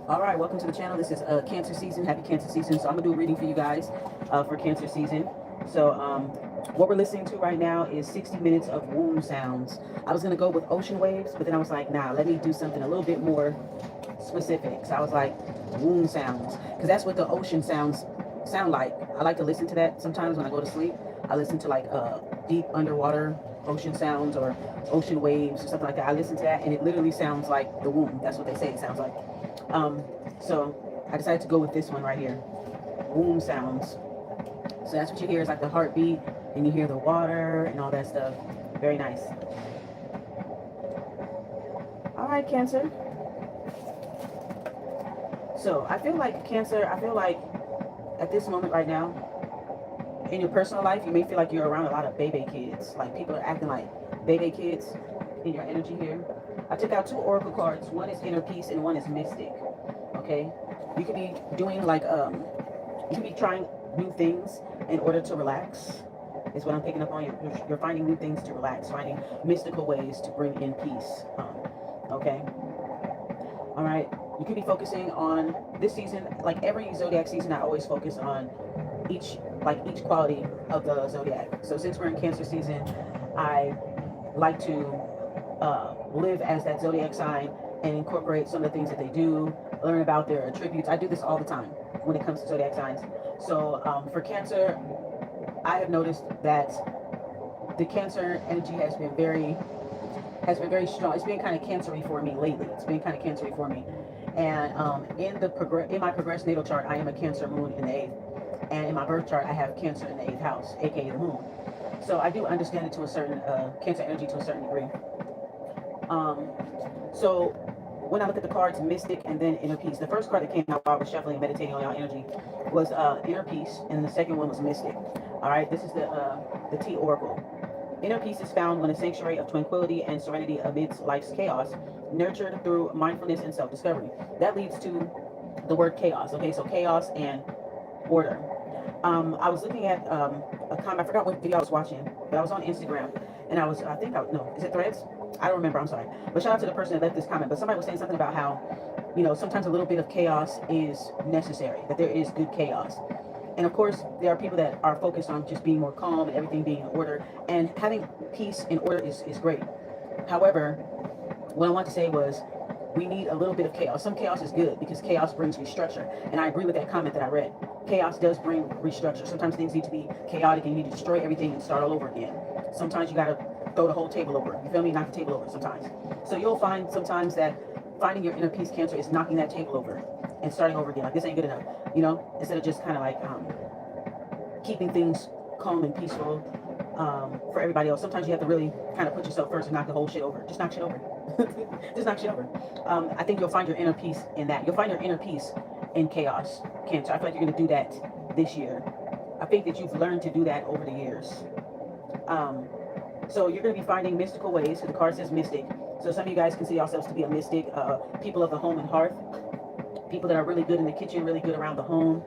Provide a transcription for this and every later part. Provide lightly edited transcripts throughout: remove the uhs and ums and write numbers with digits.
All right, welcome to the channel. This is Cancer season. Happy Cancer season. So I'm gonna do a reading for you guys for Cancer season. So what we're listening to right now is 60 minutes of womb sounds. I was gonna go with ocean waves, but then I was like, nah, let me do something a little bit more specific. So I was like, womb sounds, because that's what the ocean sounds sound like. I like to listen to that sometimes when I go to sleep. I listen to like deep underwater ocean sounds or ocean waves or something like that. I listen to that and it literally sounds like the womb. That's what they say it sounds like. So I decided to go with this one right here, womb sounds. So that's what you hear is like the heartbeat, and you hear the water and all that stuff. Very nice. All right, Cancer. So I feel like Cancer, I feel like at this moment right now, in your personal life, you may feel like you're around a lot of baby kids. Like people are acting like baby kids in your energy here. I took out two oracle cards. One is inner peace and one is mystic. Okay, you could be doing like you could be trying new things in order to relax. Is what I'm picking up on. You're finding new things to relax, finding mystical ways to bring in peace. Okay. All right. You could be focusing on this season, like every zodiac season. I always focus on each quality of the zodiac. So since we're in Cancer season, I like to live as that zodiac sign and incorporate some of the things that they do, learn about their attributes. I do this all the time when it comes to zodiac signs. So for Cancer, I have noticed that the Cancer energy has been very strong. It's been kind of cancery for me lately. It's been kind of cancery for me. And in my progressed natal chart, I am a Cancer moon in the 8th. And in my birth chart, I have Cancer in the 8th house, aka the moon. So I do understand it to a certain Cancer energy to a certain degree. So when I look at the cards, Mystic and then Inner Peace, the first card that came out while I was shuffling and meditating on y'all energy was Inner Peace, and the second one was Mystic. All right, this is the T Oracle. Inner peace is found when a sanctuary of tranquility and serenity amidst life's chaos, nurtured through mindfulness and self-discovery. That leads to the word chaos. Okay, so chaos and order. I was looking at a comment. I forgot what video I was watching, but I was on Instagram, and no, is it Threads? I don't remember. I'm sorry. But shout out to the person that left this comment. But somebody was saying something about how, sometimes a little bit of chaos is necessary. That there is good chaos. And of course, there are people that are focused on just being more calm and everything being in order. And having peace and order is great. However, what I want to say was we need a little bit of chaos. Some chaos is good because chaos brings restructure. And I agree with that comment that I read. Chaos does bring restructure. Sometimes things need to be chaotic and you need to destroy everything and start all over again. Sometimes you got to throw the whole table over. You feel me? Knock the table over sometimes. So you'll find sometimes that finding your inner peace, Cancer, is knocking that table over and starting over again. Like, this ain't good enough, instead of just kind of like keeping things calm and peaceful for everybody else. Sometimes you have to really kind of put yourself first and knock the whole shit over. Just knock shit over. Just knock shit over. I think you'll find your inner peace in that. You'll find your inner peace in chaos, Cancer. I feel like you're going to do that this year. I think that you've learned to do that over the years. So you're going to be finding mystical ways. So the card says mystic. So some of you guys consider yourselves to be a mystic, people of the home and hearth, people that are really good in the kitchen, really good around the home,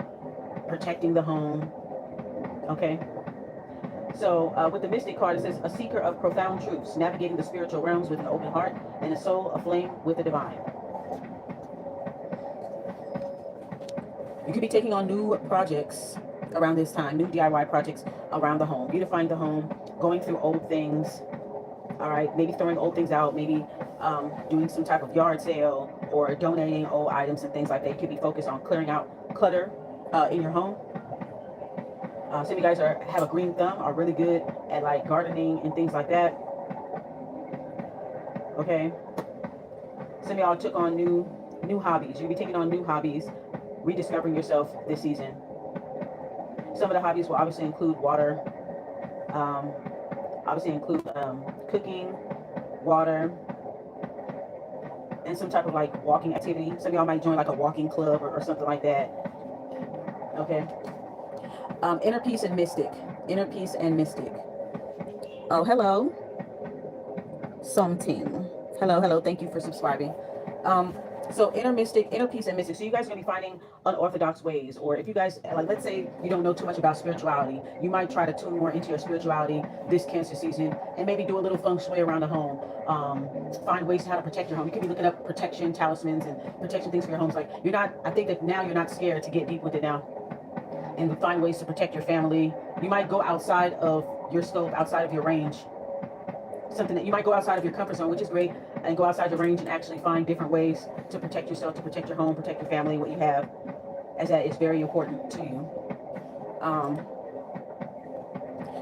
protecting the home. Okay. So with the mystic card, it says a seeker of profound truths, navigating the spiritual realms with an open heart and a soul aflame with the divine. You could be taking on new projects around this time, new DIY projects around the home, beautifying the home, going through old things. All right, maybe throwing old things out, maybe doing some type of yard sale or donating old items and things like that. You could be focused on clearing out clutter in your home. Some of you guys have a green thumb, are really good at like gardening and things like that. Okay. Some of y'all took on new hobbies. You'll be taking on new hobbies, rediscovering yourself this season. Some of the hobbies will obviously include water, cooking, water, and some type of like walking activity. Some of y'all might join like a walking club or something like that. Okay. Inner peace and mystic. Inner peace and mystic. Oh, hello. Something. Hello. Thank you for subscribing. So inner peace and mystic. So you guys are gonna be finding unorthodox ways, or if you guys like, let's say you don't know too much about spirituality, you might try to tune more into your spirituality this Cancer season, and maybe do a little feng shui around the home. Find ways how to protect your home. You could be looking up protection talismans and protection things for your homes. Like you're not. I think that now you're not scared to get deep with it now, and find ways to protect your family. You might go outside of your scope, outside of your range, something that you might go outside of your comfort zone, which is great, and go outside your range and actually find different ways to protect yourself, to protect your home, protect your family, what you have, as that is very important to you.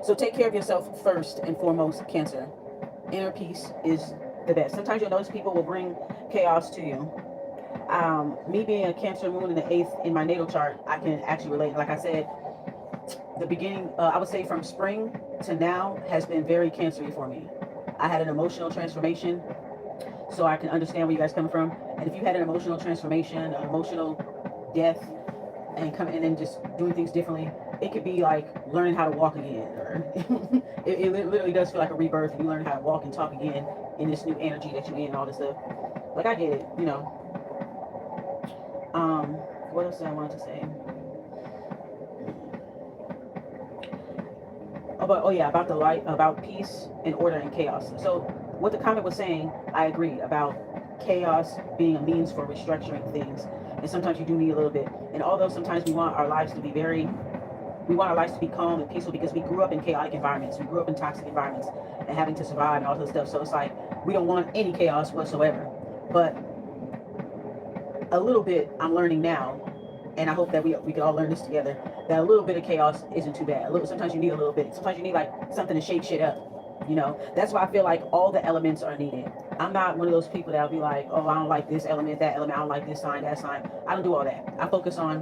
So take care of yourself first and foremost, Cancer. Inner peace is the best. Sometimes you'll notice people will bring chaos to you. Me being a Cancer moon in the 8th in my natal chart, I can actually relate. Like I said, the beginning, I would say from spring to now has been very Cancer-y for me. I had an emotional transformation, so I can understand where you guys come from. And if you had an emotional transformation, an emotional death, and then just doing things differently, it could be like learning how to walk again, or it literally does feel like a rebirth. And you learn how to walk and talk again in this new energy that you're in, and all this stuff. Like I get it, you know. What else did I want to say? About the light, about peace and order and chaos. So what the comment was saying, I agreed about chaos being a means for restructuring things, and sometimes you do need a little bit. And although sometimes we want our lives to be calm and peaceful, because we grew up in chaotic environments, we grew up in toxic environments, and having to survive and all this stuff. So it's like we don't want any chaos whatsoever. But a little bit, I'm learning now, and I hope that we can all learn this together, that a little bit of chaos isn't too bad. Sometimes you need a little bit. Sometimes you need like something to shake shit up. You know, that's why I feel like all the elements are needed. I'm not one of those people that'll be like, oh, I don't like this element, that element, I don't like this sign, that sign. I don't do all that. I focus on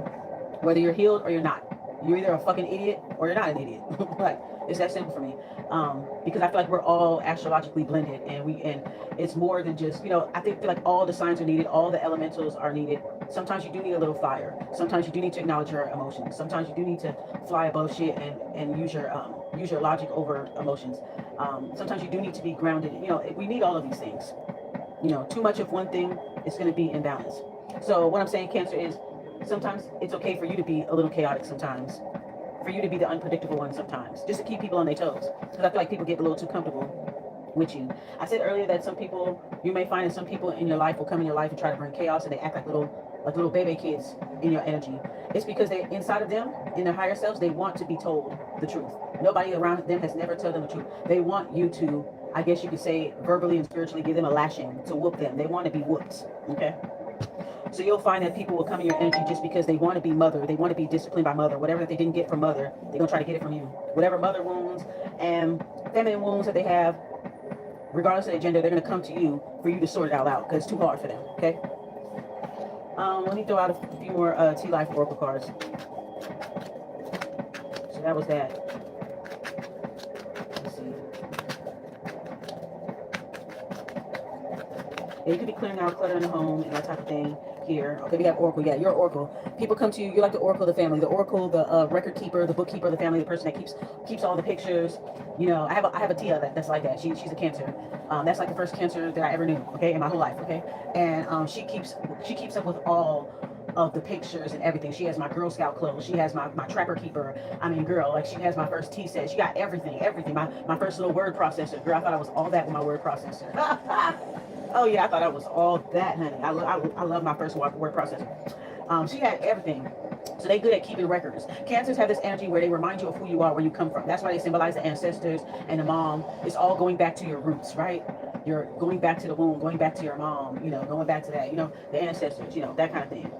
whether you're healed or you're not. You're either a fucking idiot or you're not an idiot. Like, it's that simple for me. Because I feel like we're all astrologically blended, and it's more than just, you know, I feel like all the signs are needed, all the elementals are needed. Sometimes you do need a little fire. Sometimes you do need to acknowledge your emotions. Sometimes you do need to fly above shit and use your logic over emotions. Sometimes you do need to be grounded. You know, we need all of these things. You know, too much of one thing is going to be imbalanced. So what I'm saying, Cancer, is sometimes it's okay for you to be a little chaotic sometimes, for you to be the unpredictable one sometimes, just to keep people on their toes. Because I feel like people get a little too comfortable with you. I said earlier that some people, you may find that some people in your life will come in your life and try to bring chaos, and they act like little baby kids in your energy. It's because they, inside of them, in their higher selves, they want to be told the truth. Nobody around them has never told them the truth. They want you to, I guess you could say, verbally and spiritually give them a lashing, to whoop them. They want to be whooped, okay? So you'll find that people will come in your energy just because they want to be mother. They want to be disciplined by mother. Whatever that they didn't get from mother, they're going to try to get it from you. Whatever mother wounds and feminine wounds that they have, regardless of their gender, they're going to come to you for you to sort it all out, because it's too hard for them, okay? Let me throw out a few more Tea Life Oracle cards. So that was that. Let's see. Yeah, you could be clearing out clutter in the home and that type of thing here. Okay, we have Oracle. Yeah, you're Oracle. People come to you. You're like the Oracle of the family, the Oracle, the record keeper, the bookkeeper of the family, the person that keeps all the pictures. You know, I have a Tia that's like that. She's a Cancer. That's like the first Cancer that I ever knew. Okay, in my whole life. Okay, and she keeps up with all of the pictures and everything. She has my Girl Scout clothes. She has my Trapper Keeper. I mean, girl, like, she has my first tea set. She got everything. My first little word processor. Girl, I thought I was all that with my word processor. Oh yeah, I thought I was all that, honey. I love my first word processor. She had everything. So they good at keeping records. Cancers have this energy where they remind you of who you are, where you come from. That's why they symbolize the ancestors and the mom. It's all going back to your roots, right? You're going back to the womb, going back to your mom, you know, going back to that, you know, the ancestors, you know, that kind of thing.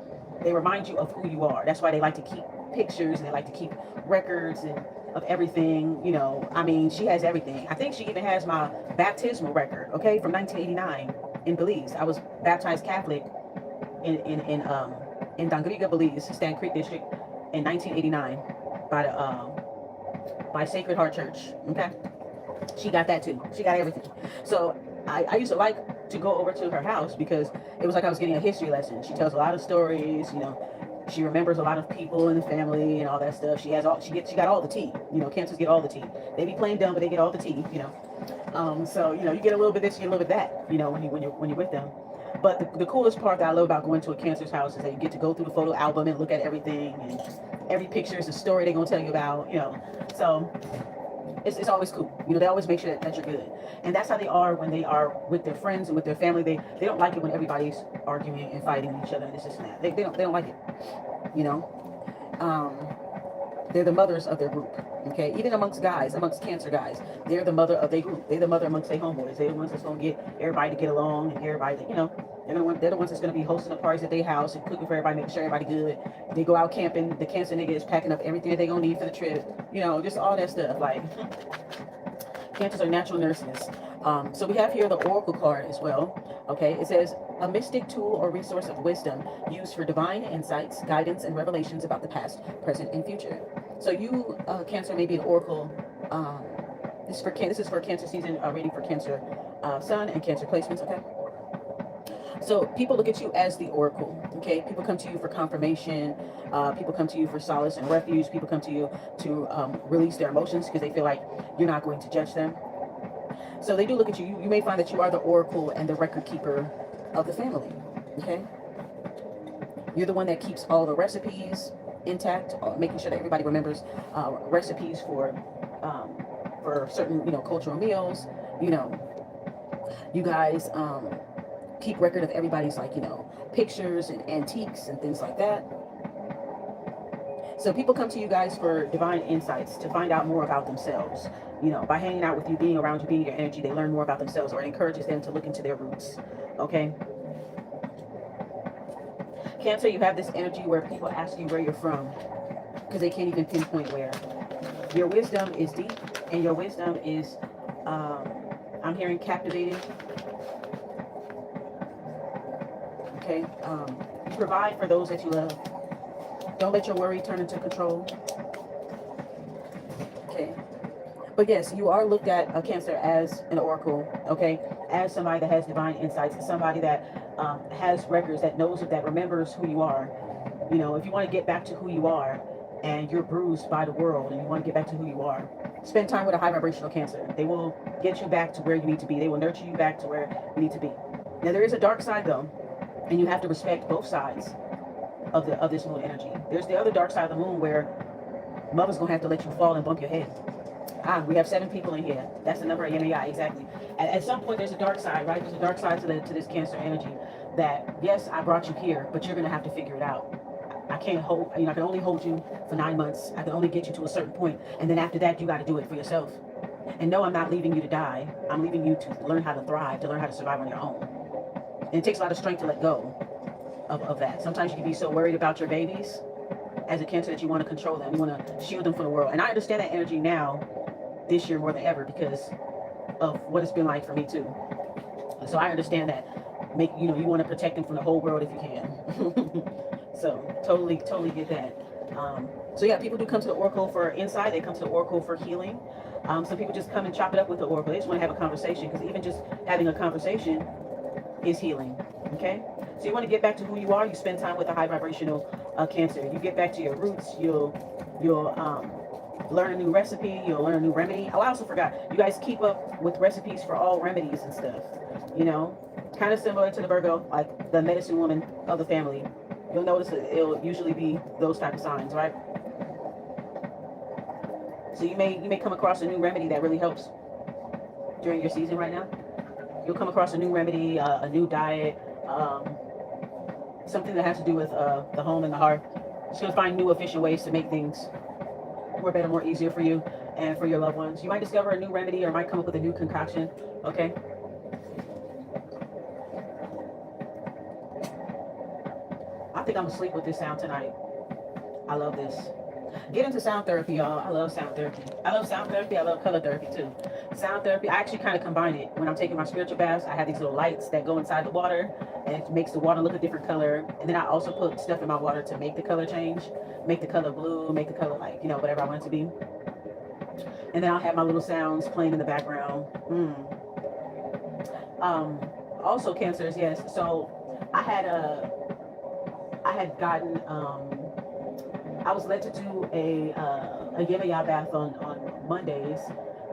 They remind you of who you are. That's why they like to keep pictures, and they like to keep records and of everything, you know. I mean, she has everything. I think she even has my baptismal record, okay, from 1989 in Belize. I was baptized Catholic in Dangriga, Belize, Stan Creek District, in 1989 by Sacred Heart Church. Okay, she got that too. She got everything. So I used to like to go over to her house because it was like I was getting a history lesson. She tells a lot of stories, you know. She remembers a lot of people in the family and all that stuff. She got all the tea. You know, Cancers get all the tea. They be playing dumb, but they get all the tea. You know, so you know, you get a little bit of this, you get a little bit of that. You know, when you're with them. But the coolest part that I love about going to a Cancer's house is that you get to go through the photo album and look at everything, and every picture is a story they're gonna tell you about, you know. So it's always cool. You know, they always make sure that you're good. And that's how they are when they are with their friends and with their family. They don't like it when everybody's arguing and fighting each other and this and that. They don't like it. You know. They're the mothers of their group. Okay, even amongst guys, amongst Cancer guys, they're the mother of their group. They're the mother amongst their homeboys. They're the ones that's gonna get everybody to get along and everybody, you know, they're the ones that's gonna be hosting the parties at their house and cooking for everybody, making sure everybody good. They go out camping. The Cancer nigga is packing up everything that they gonna need for the trip. You know, just all that stuff. Like Cancers are natural nurses. So we have here the Oracle card as well. Okay, it says a mystic tool or resource of wisdom used for divine insights, guidance, and revelations about the past, present, and future. So you, Cancer, may be an Oracle. This is for Cancer season reading for Cancer Sun and Cancer placements. Okay. So people look at you as the Oracle. Okay, people come to you for confirmation. People come to you for solace and refuge. People come to you to release their emotions because they feel like you're not going to judge them. So they do look at you. You may find that you are the Oracle and the record keeper of the family. Okay, you're the one that keeps all the recipes intact, making sure that everybody remembers recipes for certain, you know, cultural meals. You know, you guys keep record of everybody's, like, you know, pictures and antiques and things like that. So people come to you guys for divine insights to find out more about themselves. You know, by hanging out with you, being around you, being your energy, they learn more about themselves, or it encourages them to look into their roots. Okay. Cancer, you have this energy where people ask you where you're from because they can't even pinpoint where. Your wisdom is deep, and your wisdom is, I'm hearing, captivating. Okay. You provide for those that you love. Don't let your worry turn into control. Okay. But yes, you are looked at, a Cancer, as an Oracle. Okay. As somebody that has divine insights, somebody that has records, that knows, that remembers who you are. You know, if you want to get back to who you are and you're bruised by the world and you want to get back to who you are, spend time with a high vibrational Cancer. They will get you back to where you need to be. They will nurture you back to where you need to be. Now, there is a dark side though, and you have to respect both sides of this moon energy. There's the other dark side of the moon where mother's gonna have to let you fall and bump your head. We have 7 people in here. That's the number of MAI, exactly. At some point, there's a dark side, right? There's a dark side to this Cancer energy. That, yes, I brought you here, but you're gonna have to figure it out. I can't hold, you know, I can only hold you for 9 months. I can only get you to a certain point, and then after that, you got to do it for yourself. And no, I'm not leaving you to die. I'm leaving you to learn how to thrive, to learn how to survive on your own. And it takes a lot of strength to let go of that. Sometimes you can be so worried about your babies as a Cancer that you want to control them. You want to shield them from the world. And I understand that energy now, this year more than ever, because of what it's been like for me too. So I understand that. You know, you want to protect them from the whole world if you can. So totally get that. So yeah, people do come to the Oracle for insight. They come to the Oracle for healing. Some people just come and chop it up with the Oracle. They just want to have a conversation, because even just having a conversation is healing. Okay. So you want to get back to who you are. You spend time with a high vibrational Cancer. You get back to your roots. You'll learn a new recipe. You'll learn a new remedy. Oh, I also forgot. You guys keep up with recipes for all remedies and stuff. You know, kind of similar to the Virgo, like the medicine woman of the family. You'll notice that it'll usually be those type of signs, right? So you may come across a new remedy that really helps during your season right now. You'll come across a new remedy, a new diet, something that has to do with the home and the heart. Just gonna find new efficient ways to make things more better, more easier for you and for your loved ones. You might discover a new remedy, or might come up with a new concoction. Okay. I think I'm gonna sleep with this sound tonight. I love this. Get into sound therapy, y'all. I love sound therapy. I love sound therapy. I love color therapy too. Sound therapy, I actually kind of combine it. When I'm taking my spiritual baths, I have these little lights that go inside the water, and it makes the water look a different color. And then I also put stuff in my water to make the color change, make the color blue, make the color, like, you know, whatever I want it to be. And then I'll have my little sounds playing in the background. Also, Cancers, yes. So I had gotten I was led to do a Yemaya bath on Mondays,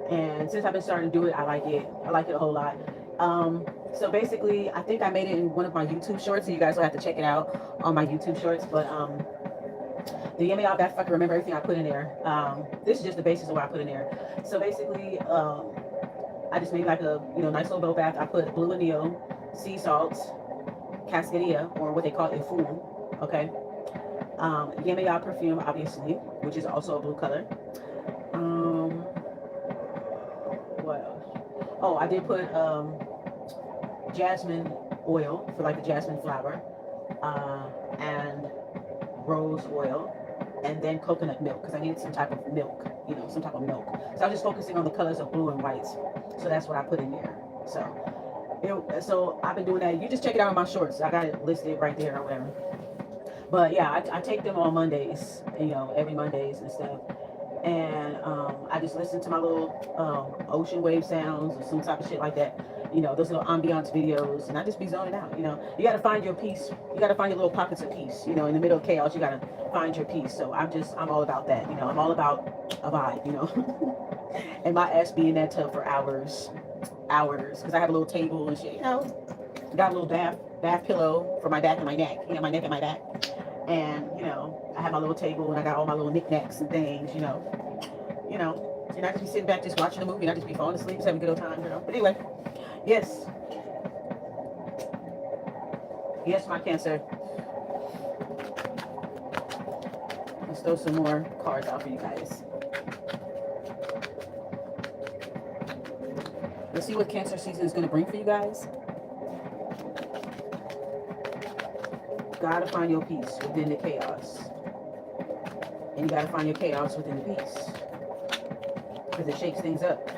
and since I've been starting to do it, I like it. I like it a whole lot. So basically, I think I made it in one of my YouTube shorts, so you guys will have to check it out on my YouTube shorts. But the yummy out back, if I can remember everything I put in there. This is just the basis of what I put in there. So basically, I just made like a nice little bubble bath. I put blue anil, sea salts, cascadia, or what they call ifu. Okay. Yummy perfume, obviously, which is also a blue color. What else? Oh, I did put jasmine oil for like the jasmine flower, and rose oil, and then coconut milk because I needed some type of milk, some type of milk. So I was just focusing on the colors of blue and white. So that's what I put in there. So I've been doing that. You just check it out on my shorts. I got it listed right there or whatever. But yeah, I take them on Mondays, every Mondays and stuff. And I just listen to my little ocean wave sounds or some type of shit like that. Those little ambiance videos, and I just be zoning out. You got to find your peace. You got to find your little pockets of peace. In the middle of chaos, you got to find your peace. So I'm all about that. I'm all about a vibe. And my ass be in that tub for hours, because I have a little table and shit. Got a little bath pillow for my back and my neck. My neck and my back. And I have my little table and I got all my little knickknacks and things. And I just be sitting back just watching a movie and I just be falling asleep, just having a good old time. But anyway. Yes, my Cancer. Let's throw some more cards out for you guys. Let's see what Cancer season is going to bring for you guys. Gotta find your peace within the chaos. And you gotta find your chaos within the peace. Because it shakes things up.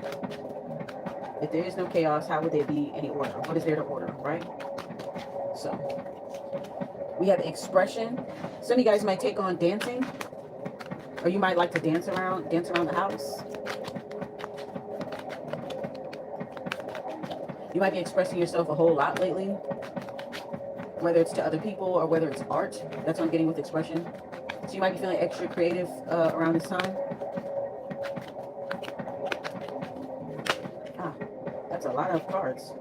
If there is no chaos, how would there be any order? What is there to order, right? So, we have expression. Some of you guys might take on dancing. Or you might like to dance around the house. You might be expressing yourself a whole lot lately. Whether it's to other people or whether it's art. That's what I'm getting with expression. So you might be feeling extra creative around this time. That's a lot of cards.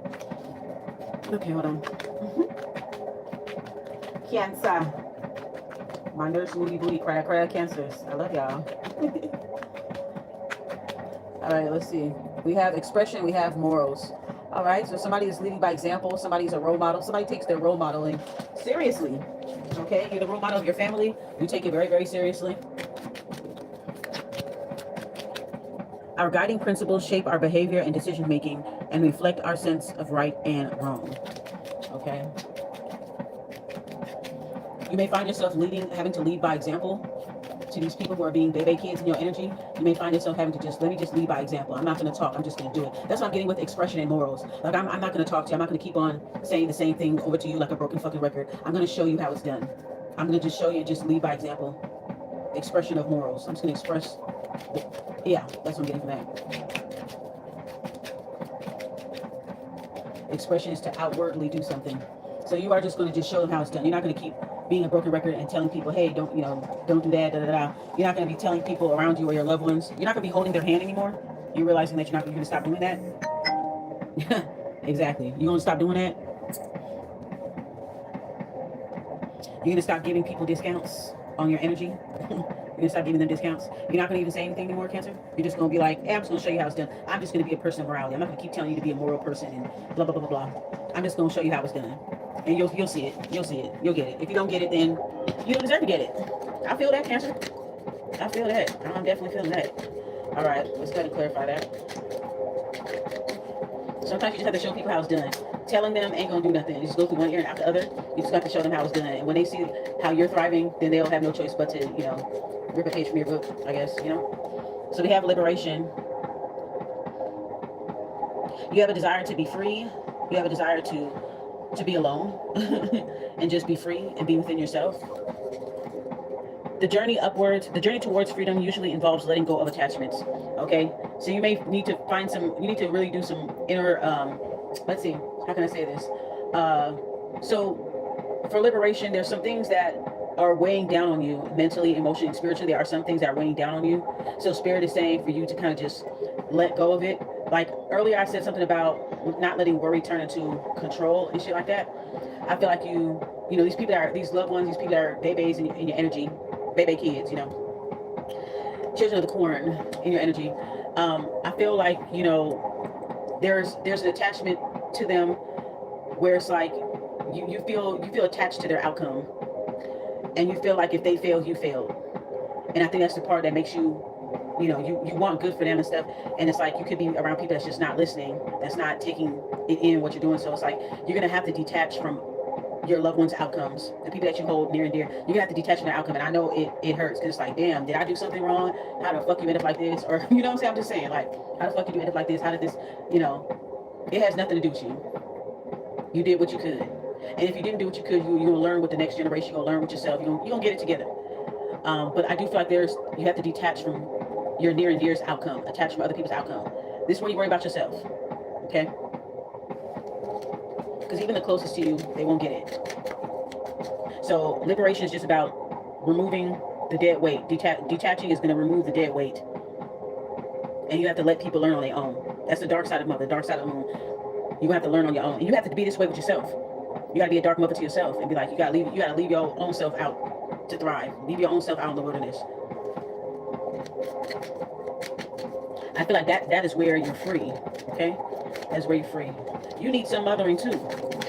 Okay, hold on. Cancer. My nurse moody booty cry cancers. I love y'all. All right, let's see. We have expression, we have morals. All right, so somebody is leading by example. Somebody's a role model. Somebody takes their role modeling seriously. Okay, you're the role model of your family. You take it very, very seriously. Our guiding principles shape our behavior and decision making and reflect our sense of right and wrong. Okay. You may find yourself having to lead by example to these people who are being baby kids in your energy. You may find yourself having to let me just lead by example. I'm not going to talk. I'm just going to do it. That's what I'm getting with expression and morals. Like, I'm not going to talk to you. I'm not going to keep on saying the same thing over to you like a broken fucking record. I'm going to show you how it's done. I'm going to just show you and just lead by example. Expression of morals. I'm just going to express. Yeah, that's what I'm getting from that. Expression is to outwardly do something. So you are just going to just show them how it's done. You're not going to keep being a broken record and telling people, hey, don't do that, da, da, da. You're not going to be telling people around you or your loved ones. You're not going to be holding their hand anymore. You're realizing that you're going to stop doing that. Exactly. You're going to stop doing that. You're going to stop giving people discounts on your energy. You're going to stop giving them discounts. You're not going to even say anything anymore, Cancer. You're just going to be like, hey, I'm just going to show you how it's done. I'm just going to be a person of morality. I'm not going to keep telling you to be a moral person and blah, blah, blah, blah, blah. I'm just going to show you how it's done. And you'll see it. You'll see it. You'll get it. If you don't get it, then you don't deserve to get it. I feel that, Cancer. I feel that. I'm definitely feeling that. All right. Let's go ahead and clarify that. Sometimes you just have to show people how it's done. Telling them ain't going to do nothing. You just go through one ear and out the other. You just got to show them how it's done. And when they see how you're thriving, then they'll have no choice but to, rip a page from your book, I guess, So we have liberation. You have a desire to be free. You have a desire to be alone and just be free and be within yourself. The journey towards freedom usually involves letting go of attachments. Okay, so you may need to you need to really do some inner, let's see, how can I say this? So for liberation, there's some things that are weighing down on you mentally, emotionally, and spiritually. There are some things that are weighing down on you. So Spirit is saying for you to kind of just let go of it. Like earlier, I said something about not letting worry turn into control and shit like that. I feel like you know, these people that are these loved ones, these people that are babies in your energy, baby kids, you know, children of the corn in your energy. I feel like, you know, there's an attachment to them where it's like you feel attached to their outcome, and you feel like if they fail, you failed. And I think that's the part that makes you, you know, you want good for them and stuff. And it's like you could be around people that's just not listening, that's not taking it in what you're doing. So it's like you're gonna have to detach from your loved ones' outcomes, the people that you hold near and dear. You're gonna have to detach from their outcome. And I know it hurts because it's like, damn, did I do something wrong? How the fuck you end up like this? Or you know what I'm saying? I'm just saying, like, how the fuck did you end up like this? How did this, you know, it has nothing to do with you. You did what you could. And if you didn't do what you could, you're gonna learn with the next generation, you're gonna learn with yourself, you're gonna get it together. But I do feel like you have to detach from your near and dear's outcome, attach from other people's outcome. This is where you worry about yourself, okay? Because even the closest to you, they won't get it. So liberation is just about removing the dead weight. Detaching is going to remove the dead weight. And you have to let people learn on their own. That's the dark side of mother, the dark side of the moon. You're going to have to learn on your own. And you have to be this way with yourself. You got to be a dark mother to yourself and be like, you got to leave your own self out to thrive. Leave your own self out in the wilderness. I feel like that is where you're free, okay? That's where you're free. You need some mothering too,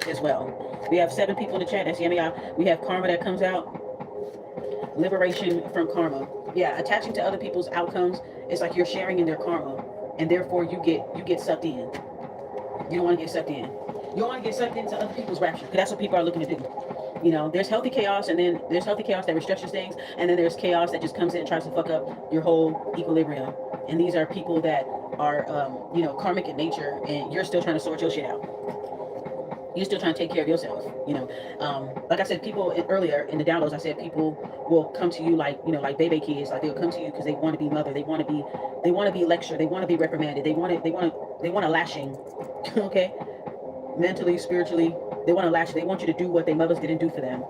as well. We have 7 people in the chat. That's Yemi. We have karma that comes out. Liberation from karma. Yeah, attaching to other people's outcomes is like you're sharing in their karma, and therefore you get sucked in. You don't want to get sucked in. You don't want to get sucked into other people's rapture, because that's what people are looking to do. You know, there's healthy chaos, and then there's healthy chaos that restructures things, and then there's chaos that just comes in and tries to fuck up your whole equilibrium. And these are people that are, you know, karmic in nature, and you're still trying to sort your shit out. You're still trying to take care of yourself, you know. Like I said, people earlier in the downloads, I said people will come to you like, you know, like baby kids, like they'll come to you because they want to be mother, they want to be lectured, they want to be reprimanded, they want a lashing, okay, mentally, spiritually, they want a lash. They want you to do what their mothers didn't do for them.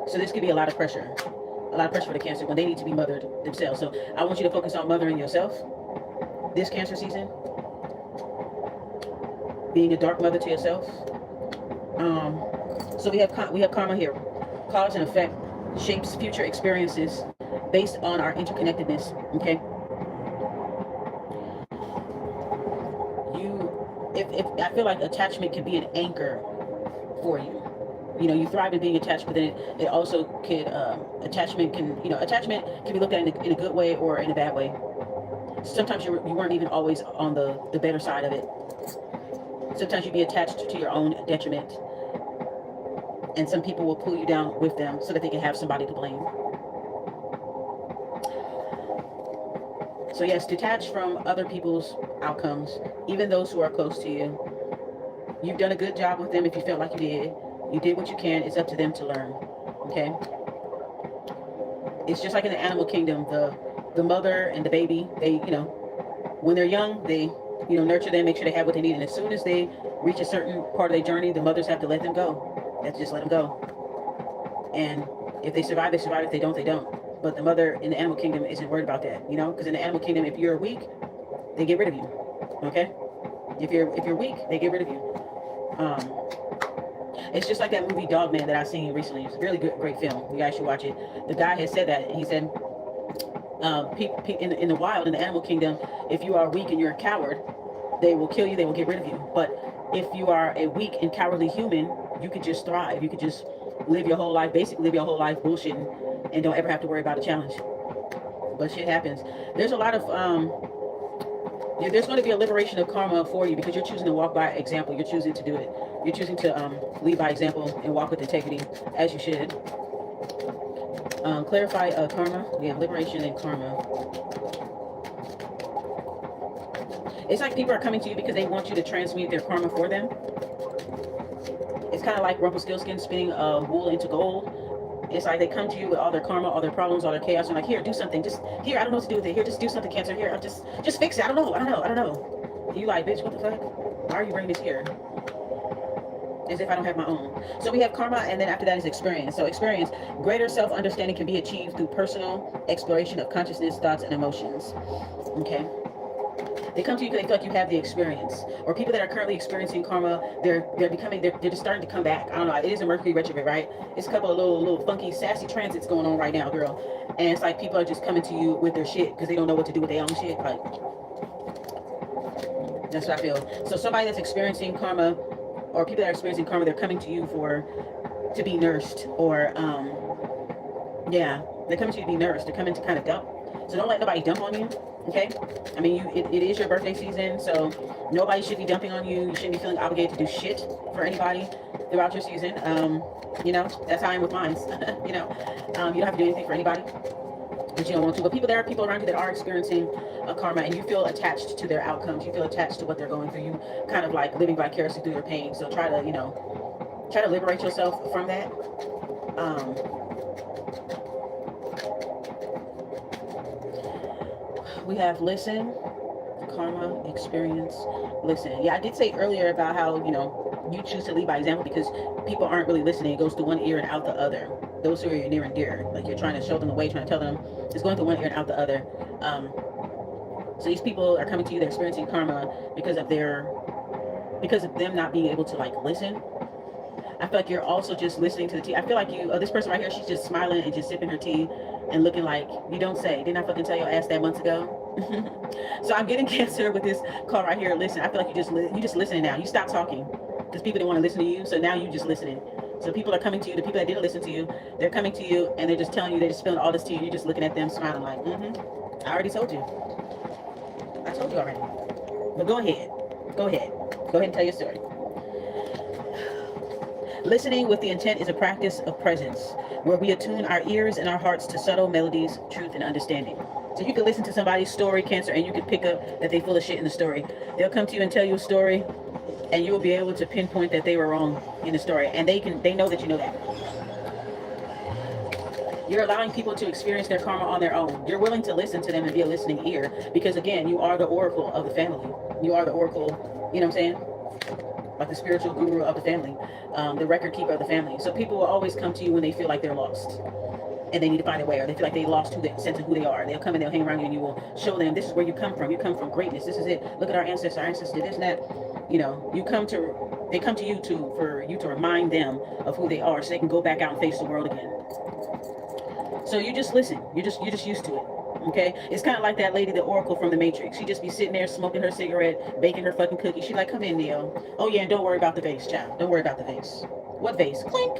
So this could be a lot of pressure for the Cancer when they need to be mothered themselves. So I want you to focus on mothering yourself this Cancer season. Being a dark mother to yourself. So we have karma here. Cause and effect shapes future experiences based on our interconnectedness. Okay. If I feel like attachment can be an anchor for you. You know, you thrive in being attached, but then it also could attachment can be looked at in a good way or in a bad way. Sometimes you weren't even always on the better side of it. Sometimes you be attached to your own detriment, and some people will pull you down with them so that they can have somebody to blame. So yes, detach from other people's outcomes, even those who are close to you. You've done a good job with them if you felt like you did. You did what you can. It's up to them to learn. Okay? It's just like in the animal kingdom, the mother and the baby, they, you know, when they're young, they, you know, nurture them, make sure they have what they need. And as soon as they reach a certain part of their journey, the mothers have to let them go. They have to just let them go. And if they survive, they survive. If they don't, they don't. But the mother in the animal kingdom isn't worried about that, you know? Because in the animal kingdom, if you're weak, they get rid of you. Okay? If you're weak, they get rid of you. It's just like that movie Dogman that I seen recently. It's a really great film. You guys should watch it. The guy had said that. He said, in the wild, in the animal kingdom, if you are weak and you're a coward, they will kill you. They will get rid of you. But if you are a weak and cowardly human, you could just thrive. You could just live your whole life, basically live your whole life bullshitting, and don't ever have to worry about a challenge. But shit happens. There's a lot of there's going to be a liberation of karma for you because you're choosing to walk by example. You're choosing to do it. You're choosing to lead by example and walk with integrity, as you should. Clarify karma. Yeah, liberation and karma. It's like people are coming to you because they want you to transmute their karma for them. It's kind of like Rumpelstiltskin spinning wool into gold. It's like they come to you with all their karma, all their problems, all their chaos, and like, here, do something. Just here, I don't know what to do with it. Here, just do something, Cancer. Here, just fix it. I don't know. And you like, bitch, what the fuck? Why are you bringing this here? As if I don't have my own. So we have karma, and then after that is experience. So experience, greater self-understanding can be achieved through personal exploration of consciousness, thoughts, and emotions. Okay. They come to you because they feel like you have the experience. Or people that are currently experiencing karma, they're just starting to come back. I don't know. It is a Mercury retrograde, right? It's a couple of little funky, sassy transits going on right now, girl. And it's like people are just coming to you with their shit because they don't know what to do with their own shit. Like, that's what I feel. So somebody that's experiencing karma, or people that are experiencing karma, they're coming to you to be nursed, or yeah, they're coming to you to be nursed. They're coming to kind of dump. So don't let nobody dump on you. Okay, I mean, it is your birthday season, so nobody should be dumping on you. You shouldn't be feeling obligated to do shit for anybody throughout your season. You know, that's how I am with mine. You know, you don't have to do anything for anybody that you don't want to. But there are people around you that are experiencing karma, and you feel attached to their outcomes. You feel attached to what they're going through. You kind of like living vicariously through their pain. So try to, you know, try to liberate yourself from that. We have listen, karma, experience, listen. Yeah, I did say earlier about how, you know, you choose to lead by example because people aren't really listening. It goes through one ear and out the other. Those who are near and dear, like you're trying to show them the way, trying to tell them, it's going through one ear and out the other. So these people are coming to you, they're experiencing karma because of them not being able to like listen. I feel like you're also just listening to the tea. I feel like this person right here, she's just smiling and just sipping her tea and looking like, you don't say. Didn't I fucking tell your ass that months ago? So I'm getting Cancer with this call right here. Listen, I feel like you just listening now. You stop talking because people didn't want to listen to you. So now you just listening. So people are coming to you. The people that didn't listen to you, they're coming to you and they're just telling you, they're just spilling all this tea. And you're just looking at them, smiling like, I already told you. I told you already. But go ahead. Go ahead and tell your story. Listening with the intent is a practice of presence, where we attune our ears and our hearts to subtle melodies, truth, and understanding. So you can listen to somebody's story, Cancer, and you can pick up that they full of shit in the story. They'll come to you and tell you a story, and you will be able to pinpoint that they were wrong in the story, and they know that you know that. You're allowing people to experience their karma on their own. You're willing to listen to them and be a listening ear, because again, you are the oracle of the family. You are the oracle, you know what I'm saying? Like the spiritual guru of the family, the record keeper of the family. So people will always come to you when they feel like they're lost and they need to find a way, or they feel like they lost sense of who they are. They'll come and they'll hang around you and you will show them, this is where you come from. You come from greatness. This is it. Look at our ancestors. Our ancestors did this and that. You know, they come to you for you to remind them of who they are so they can go back out and face the world again. So you just listen. You're just used to it. Okay, it's kind of like that lady, the Oracle from the Matrix. She just be sitting there smoking her cigarette, baking her fucking cookie. She like, come in, Neo. Oh yeah, and don't worry about the vase, child. Don't worry about the vase. What vase? Clink.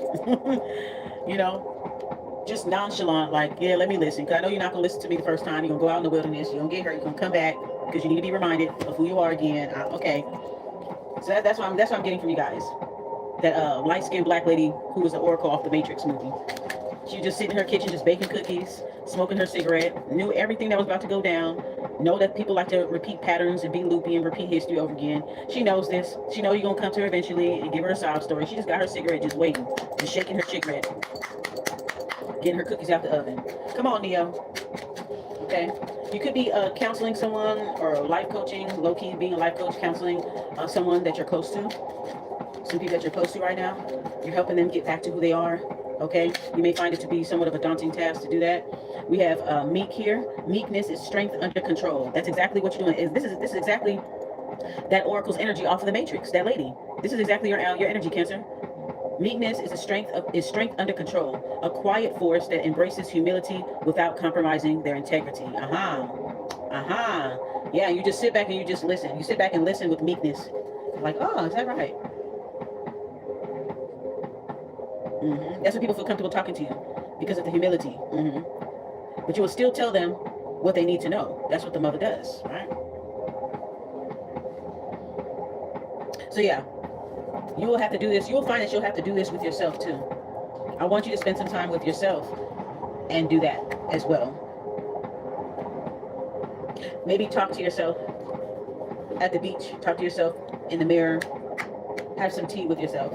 You know, just nonchalant, like, yeah, let me listen. Cause I know you're not gonna listen to me the first time. You're gonna go out in the wilderness. You're gonna get hurt. You're gonna come back because you need to be reminded of who you are again. Okay. So that's what I'm getting from you guys. That light-skinned black lady who was the Oracle off the Matrix movie. She just sitting in her kitchen, just baking cookies, smoking her cigarette, knew everything that was about to go down, know that people like to repeat patterns and be loopy and repeat history over again. She knows this. She knows you're going to come to her eventually and give her a sob story. She just got her cigarette just waiting, just shaking her cigarette, getting her cookies out the oven. Come on, Neo. Okay? You could be counseling someone or life coaching, low-key being a life coach, counseling someone that you're close to. Some people that you're close to right now. You're helping them get back to who they are. Okay, you may find it to be somewhat of a daunting task to do that. We have meek here. Meekness is strength under control. That's exactly what you're doing. This is exactly that Oracle's energy off of the Matrix. That lady. This is exactly your energy, Cancer. Meekness is strength under control. A quiet force that embraces humility without compromising their integrity. Yeah, you just sit back and you just listen. You sit back and listen with meekness. Like, oh, is that right? That's when people feel comfortable talking to you, because of the humility. But you will still tell them what they need to know. That's what the mother does, right? So yeah, you will have to do this. You will find that you'll have to do this with yourself too. I want you to spend some time with yourself and do that as well. Maybe talk to yourself at the beach. Talk to yourself in the mirror. Have some tea with yourself.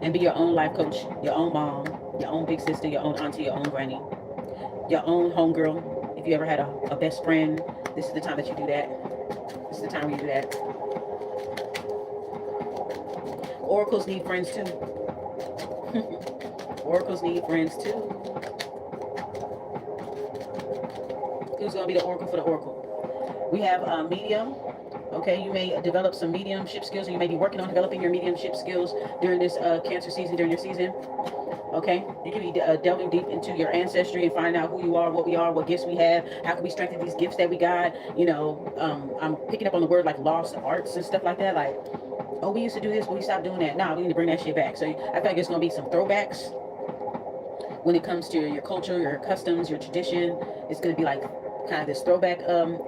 And be your own life coach, your own mom, your own big sister, your own auntie, your own granny, your own homegirl. If you ever had a best friend, this is the time that you do that. This is the time where you do that. Oracles need friends too. Oracles need friends too. Who's going to be the Oracle for the Oracle? We have medium. Okay, you may develop some mediumship skills, or you may be working on developing your mediumship skills during this Cancer season, during your season. Okay, you can be delving deep into your ancestry and find out who you are, what we are, what gifts we have, how can we strengthen these gifts that we got. You know, I'm picking up on the word like lost arts and stuff like that. Like, oh, we used to do this, but we stopped doing that. Nah, we need to bring that shit back. So I feel like there's gonna be some throwbacks when it comes to your culture, your customs, your tradition. It's gonna be like kind of this throwback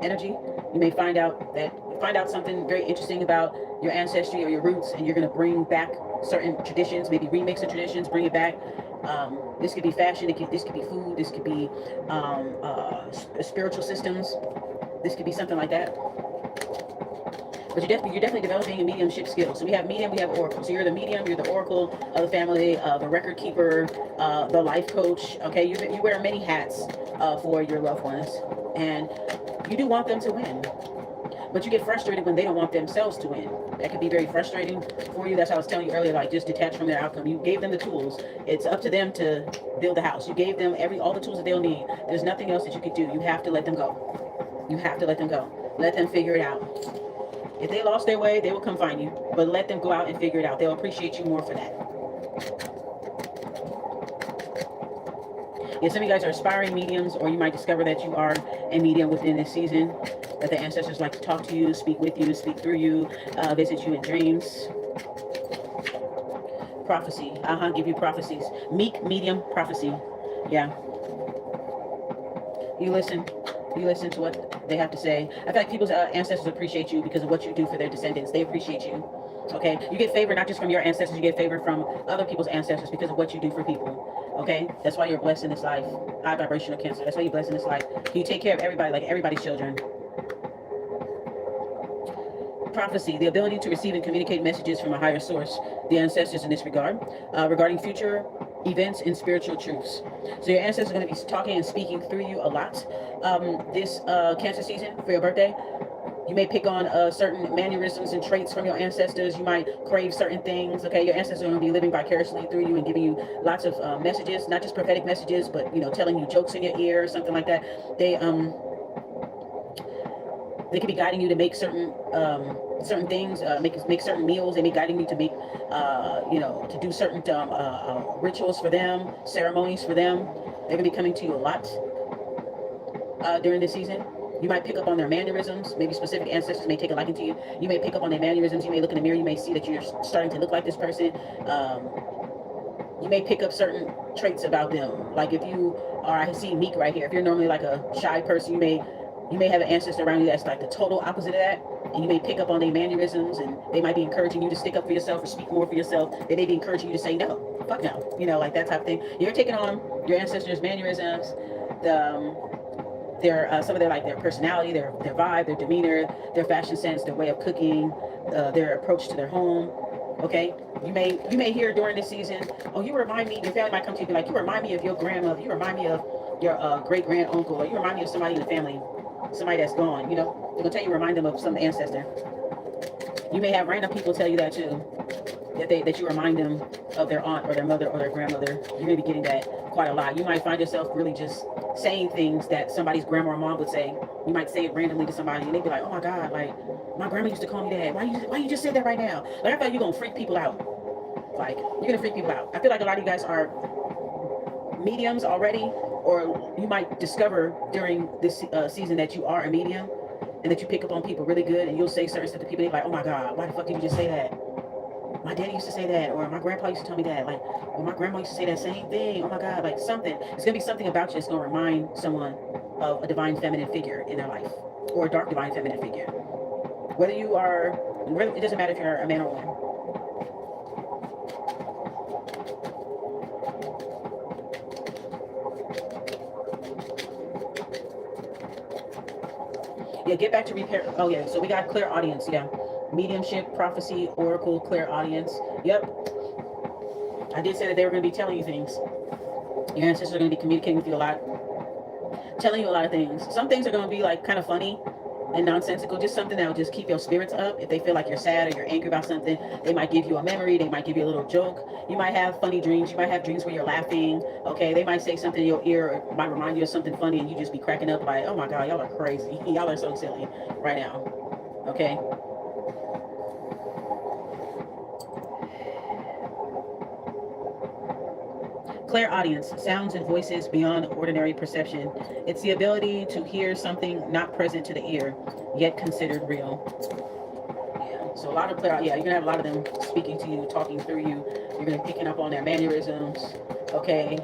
energy. You may find out something very interesting about your ancestry or your roots, and you're gonna bring back certain traditions, maybe remix the traditions, bring it back. This could be fashion. This could be food. This could be spiritual systems. This could be something like that. But you're definitely developing a mediumship skill. So we have medium, we have oracle. So you're the medium, you're the oracle of the family, the record keeper, the life coach. Okay, you wear many hats for your loved ones, and you do want them to win. But you get frustrated when they don't want themselves to win. That could be very frustrating for you. That's how I was telling you earlier, like just detach from their outcome. You gave them the tools. It's up to them to build a house. You gave them all the tools that they'll need. There's nothing else that you could do. You have to let them go. You have to let them go. Let them figure it out. If they lost their way, they will come find you. But let them go out and figure it out. They'll appreciate you more for that. Yeah, some of you guys are aspiring mediums, or you might discover that you are a medium within this season, that the ancestors like to talk to you, speak with you, speak through you, visit you in dreams. Prophecy. Give you prophecies. Meek, medium, prophecy. Yeah. You listen to what they have to say. I feel like people's ancestors appreciate you because of what you do for their descendants. They appreciate you. Okay, you get favor not just from your ancestors, you get favor from other people's ancestors because of what you do for people. Okay, that's why you're blessed in this life. High vibrational Cancer. That's why you're blessed in this life. You take care of everybody, like everybody's children. Prophecy, the ability to receive and communicate messages from a higher source, the ancestors in this regard, regarding future events and spiritual truths. So your ancestors are going to be talking and speaking through you a lot this Cancer season for your birthday. You may pick on certain mannerisms and traits from your ancestors. You might crave certain things. Okay, your ancestors are going to be living vicariously through you and giving you lots of messages, not just prophetic messages, but telling you jokes in your ear or something like that. They could be guiding you to make certain things, make certain meals. They may be guiding you to make, to do certain rituals for them, ceremonies for them. They're gonna be coming to you a lot during this season. You might pick up on their mannerisms. Maybe specific ancestors may take a liking to you. You may pick up on their mannerisms. You may look in the mirror. You may see that you're starting to look like this person. You may pick up certain traits about them. Like if you are, I see Meek right here. If you're normally like a shy person, you may have an ancestor around you that's like the total opposite of that. And you may pick up on their mannerisms, and they might be encouraging you to stick up for yourself or speak more for yourself. They may be encouraging you to say no, fuck no, like that type of thing. You're taking on your ancestors' mannerisms, some of their personality, their vibe, their demeanor, their fashion sense, their way of cooking, their approach to their home. Okay, you may hear during this season, oh, you remind me. Your family might come to you and be like, you remind me of your grandmother. You remind me of your great grand uncle, or you remind me of somebody in the family, somebody that's gone. They're gonna tell you, remind them of some ancestor. You may have random people tell you that too, that you remind them of their aunt or their mother or their grandmother. You're gonna be getting that quite a lot. You might find yourself really just saying things that somebody's grandma or mom would say. You might say it randomly to somebody, and they'd be like, "Oh my God, like my grandma used to call me that. Why you just say that right now?" Like I feel like you're gonna freak people out. Like you're gonna freak people out. I feel like a lot of you guys are mediums already, or you might discover during this season that you are a medium, and that you pick up on people really good, and you'll say certain stuff to people. They're like, "Oh my God, why the fuck did you just say that? My daddy used to say that, or my grandpa used to tell me that, like, or my grandma used to say that same thing. Oh my God, like something. It's gonna be something about you that's gonna remind someone of a divine feminine figure in their life, or a dark divine feminine figure. Whether you are, it doesn't matter if you're a man or a woman. Yeah, get back to repair. Oh yeah, so we got clear audience. Yeah, mediumship, prophecy, oracle, clear audience. Yep. I did say that they were going to be telling you things. Your ancestors are going to be communicating with you a lot, telling you a lot of things. Some things are going to be like kind of funny, and nonsensical, just something that will just keep your spirits up. If they feel like you're sad or you're angry about something, they might give you a memory, they might give you a little joke. You might have funny dreams, you might have dreams where you're laughing. Okay, they might say something in your ear, or it might remind you of something funny, and you just be cracking up like, oh my god, y'all are crazy. Y'all are so silly right now. Okay. Clairaudience, sounds and voices beyond ordinary perception. It's the ability to hear something not present to the ear, yet considered real. Yeah, so a lot of yeah, you're gonna have a lot of them speaking to you, talking through you. You're gonna be picking up on their mannerisms. Okay,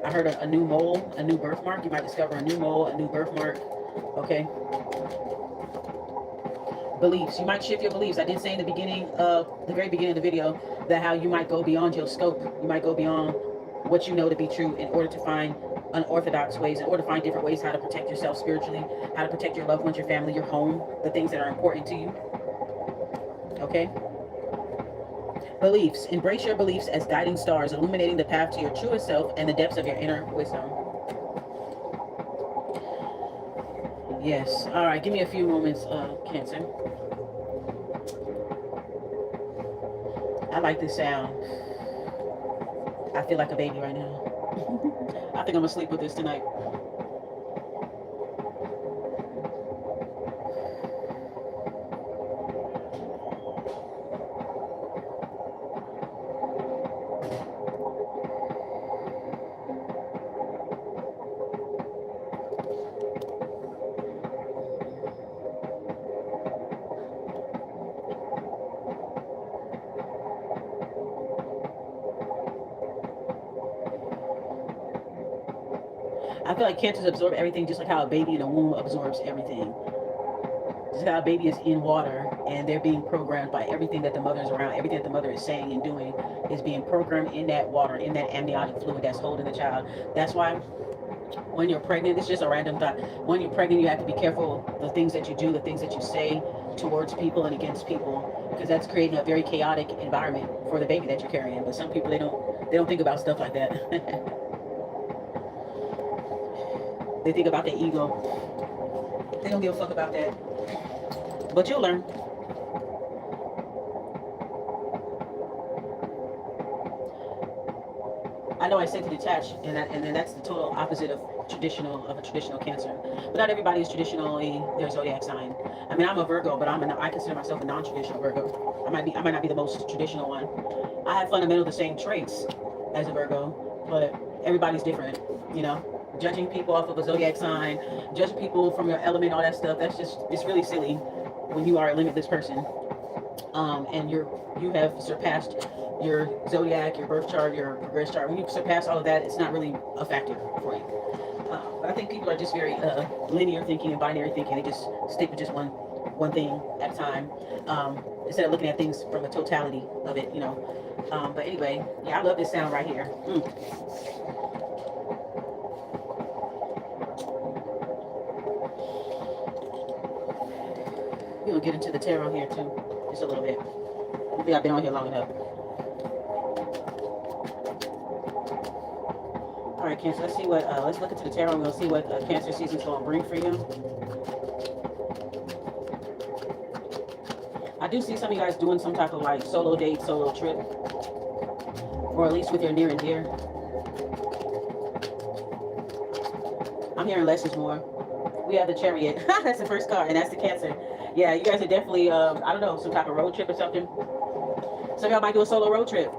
I heard a new mole, a new birthmark. You might discover a new mole, a new birthmark. Okay. Beliefs. You might shift your beliefs. I did say in the beginning of the very beginning of the video that how you might go beyond your scope. You might go beyond what you know to be true in order to find unorthodox ways, in order to find different ways how to protect yourself spiritually, how to protect your loved ones, your family, your home, the things that are important to you. Okay? Beliefs. Embrace your beliefs as guiding stars, illuminating the path to your truest self and the depths of your inner wisdom. Yes. All right. Give me a few moments, Cancer. I like this sound. I feel like a baby right now. I think I'm gonna sleep with this tonight. I feel like cancers absorb everything just like how a baby in a womb absorbs everything. Just how a baby is in water and they're being programmed by everything that the mother's around, everything that the mother is saying and doing is being programmed in that water, in that amniotic fluid that's holding the child. That's why when you're pregnant, it's just a random thought. When you're pregnant, you have to be careful the things that you do, the things that you say towards people and against people, because that's creating a very chaotic environment for the baby that you're carrying. But some people they don't think about stuff like that. They think about their ego. They don't give a fuck about that. But you'll learn. I know I said to detach, and then that's the total opposite of a traditional Cancer. But not everybody is traditionally their zodiac sign. I mean, I'm a Virgo, but I consider myself a non-traditional Virgo. I might not be the most traditional one. I have fundamentally the same traits as a Virgo, but everybody's different, you know. Judging people off of a zodiac sign, judging people from your element, all that stuff, it's really silly when you are a limitless person. And you have surpassed your zodiac, your birth chart, your progress chart. When you surpass all of that, it's not really a factor for you. But I think people are just very linear thinking and binary thinking. They just stick with just one thing at a time, instead of looking at things from the totality of it, you know. But anyway, yeah, I love this sound right here. We're gonna get into the tarot here too, just a little bit. I think I've been on here long enough. All right, Cancer. Let's see what. Let's look into the tarot and we'll see what Cancer season's gonna bring for you. I do see some of you guys doing some type of like solo date, solo trip, or at least with your near and dear. I'm hearing less is more. We have the Chariot. That's the first card, and that's the Cancer. Yeah, you guys are definitely, I don't know, some type of road trip or something. Some of y'all might do a solo road trip.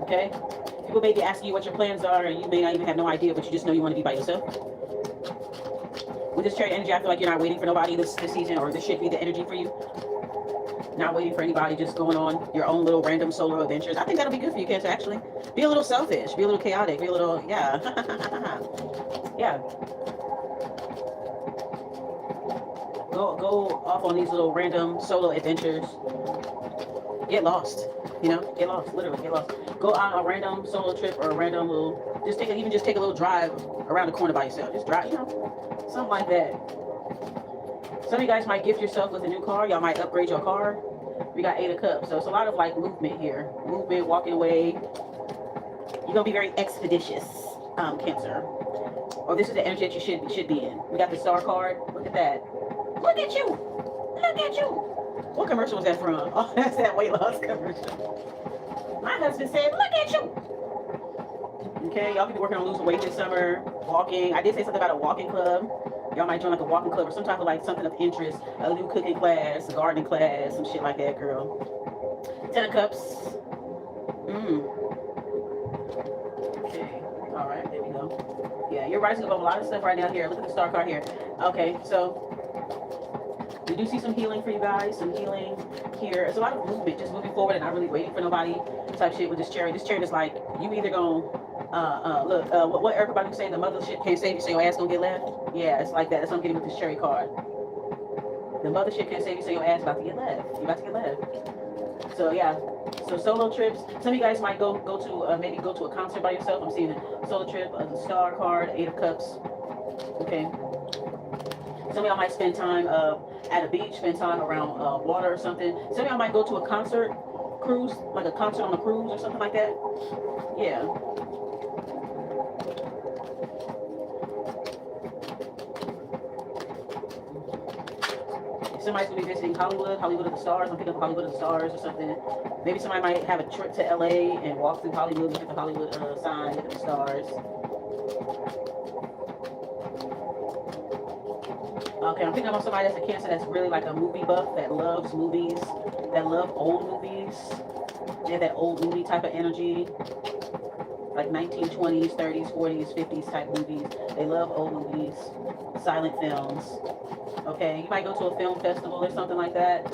Okay? People may be asking you what your plans are, and you may not even have no idea, but you just know you want to be by yourself. With this Chariot energy, I feel like you're not waiting for nobody this season, or this should be the energy for you. Not waiting for anybody, just going on your own little random solo adventures. I think that'll be good for you, Cancer, actually. Be a little selfish, be a little chaotic, be a little, yeah. Yeah. Go off on these little random solo adventures. Get lost, you know, get lost, literally get lost. Go on a random solo trip or a random little, just take a little drive around the corner by yourself. Just drive, you know, something like that. Some of you guys might gift yourself with a new car. Y'all might upgrade your car. We got 8 of Cups, so it's a lot of like movement here. Movement, walking away. You're gonna be very expeditious, Cancer. or this is the energy that you should be in. We got the Star card. Look at that. Look at you. Look at you. What commercial was that from? Oh, that's that weight loss commercial. My husband said, look at you. Okay, y'all could be working on losing weight this summer, walking. I did say something about a walking club. Y'all might join like a walking club or some type of like something of interest, a new cooking class, a gardening class, some shit like that, girl. 10 of Cups. Okay, all right, there we go. Yeah, you're rising above a lot of stuff right now here. Look at the Star card here. Okay, so we do see some healing for you guys, some healing here. It's a lot of movement, just moving forward and not really waiting for nobody type shit with this chariot. This chariot is like, you either gonna, what everybody saying, the mothership can't save you, so your ass gonna get left? Yeah, it's like that. That's what I'm getting with this chariot card. The mothership can't save you, so your ass about to get left. You about to get left. So yeah, so solo trips. Some of you guys might go to maybe go to a concert by yourself. I'm seeing a solo trip, the Star card, 8 of Cups. Okay. Some of y'all might spend time at a beach, spend time around water or something. Some of y'all might go to a concert cruise, like a concert on a cruise or something like that. Yeah. Somebody's gonna be visiting Hollywood of the Stars. I'm picking up Hollywood of the Stars or something. Maybe somebody might have a trip to LA and walk through Hollywood, look at the Hollywood sign, look at the stars. Okay, I'm picking up on somebody that's a Cancer that's really like a movie buff, that loves movies, that love old movies. They have that old movie type of energy, like 1920s, 30s, 40s, 50s type movies. They love old movies, silent films. Okay, you might go to a film festival or something like that.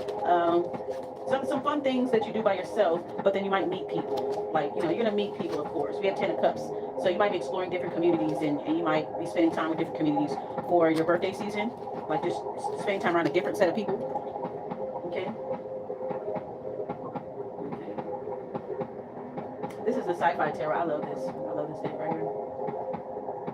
Some fun things that you do by yourself, but then you might meet people. Like, you know, you're gonna meet people, of course. We have 10 of Cups. So you might be exploring different communities and you might be spending time with different communities for your birthday season. Like just spending time around a different set of people. Okay. This is the Sci-Fi Tarot. I love this. I love this thing right here.